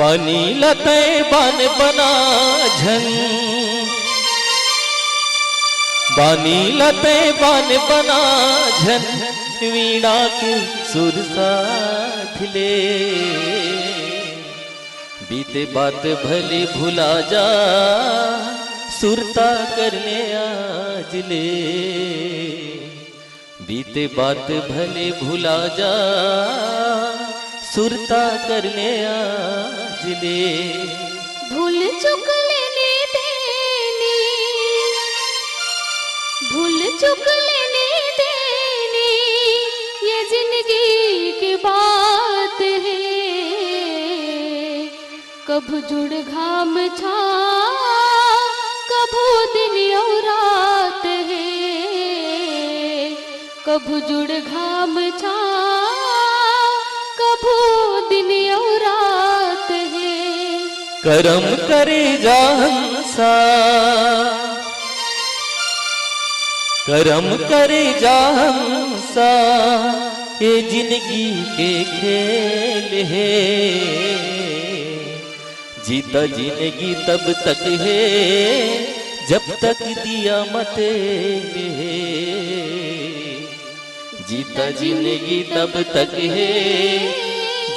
बानी लते बान बना झन, बानी लते बान बना झन, वीणा के सुर साथ ले। बीते बात भले भुला जा, सुरता करने आज ले। बीते बात भले भुला जा, सुरता करने आज ले। भूल चुक लेने देनी, भूल चुक लेने देनी, ये जिंदगी की बात है। कब जुड़ घाम छा, कभू दिन और रात है। कब जुड़ घाम छा, कभू दिन और रात है। करम करे जा हंसा, करम करे जा हंसा, ये जिंदगी के खेल है। जीता जिंदगी तब तक है, जब तक दिया मत है। जीता जिंदगी तब तक है,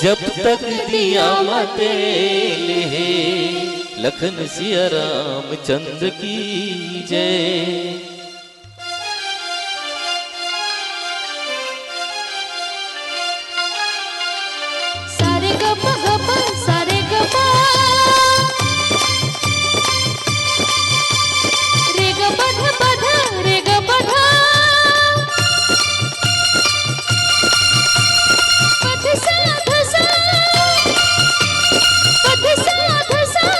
जब तक दिया मत है। लखन सिया रामचंद्र की जय। सारे गप गप सारे गप, रे ग बध बध रे ग बध, पध सा धसा, पध सा धसा।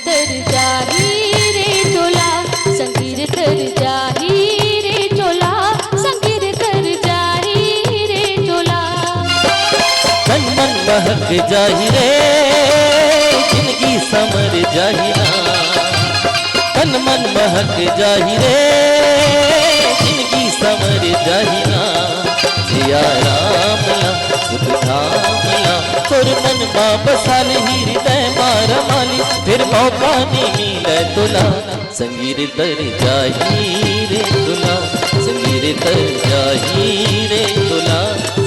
तर जाही रे चोला, संगीर तर जाही रे चोला, संगीर तर जाही रे चोला। तन मन बहक जाही रे, जिंदगी समर जाही ना। तन मन बहक जाही रे, जिंदगी समर जाही ना। जिया राम ला सुख धाम ला, तोर मन बसाल हृदय मार माली। फिर मौका नहीं मिले तुला, संगीर तर जाही रे तुला, संगीर तर जाही रे तुला,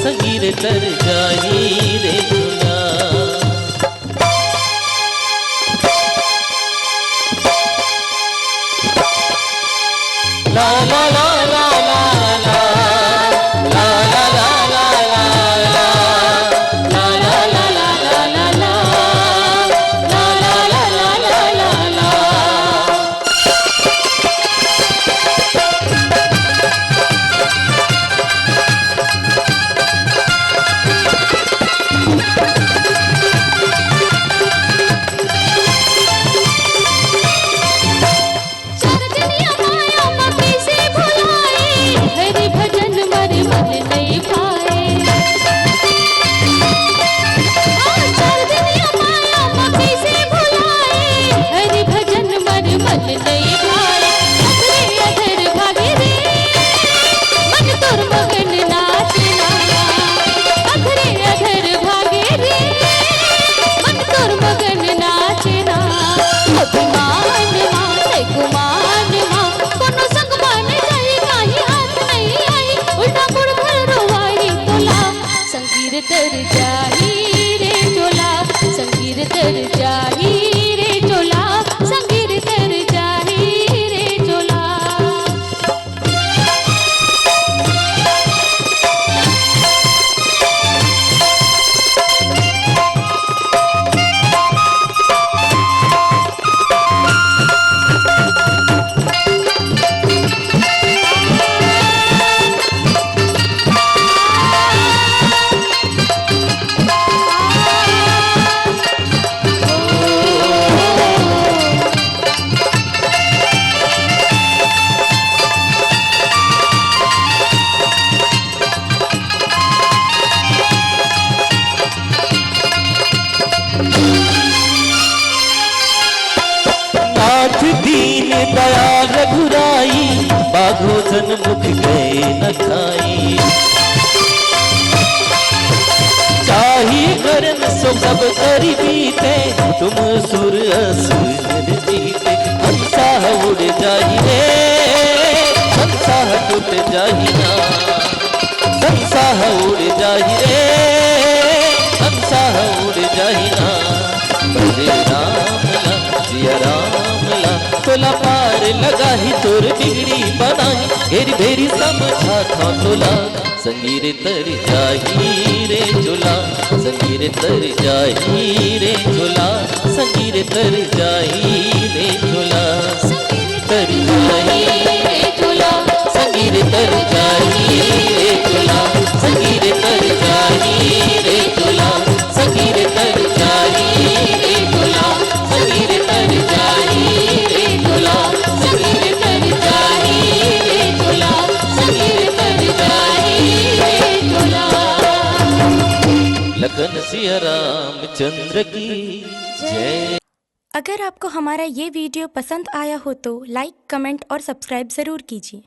संगीर तर जाही रे तुला। ला ला ला ला ला ला, ला ला ला ला ला ला, ला ला ला ला ला ला, ला ला ला ला ला ला। दया रघुराई, बाघो जन मुख गए न खाई। चाही करन सो सब करी बीते, तुम सुर असुर जीते। हंसा उड़ जाही रे, हंसा टूट जाही ना, हंसा उड़ जाही रे, हंसा उड़ जाही ना। भजे राम ला जिया राम ला, तोला पार लगाही तोर बिगड़ी बनाही। घेरी भेरी समझा था तोला, संगीर तर जाही रे झोला, संगीर तर जाही रे झोला, संगीर तर जाही रे झोला, तर जाही रे झोला, संगीर तर जाही रे झोला, संगीर तर जाही रे झोला, संगीर तर जाही रे झोला, संगीर तर जाही रे झोला, संगीर तर जाही रे झोला, संगीर तर जाही रे झोला। लखन सिया रामचंद्र की जय। अगर आपको हमारा ये वीडियो पसंद आया हो तो लाइक, कमेंट और सब्सक्राइब ज़रूर कीजिए।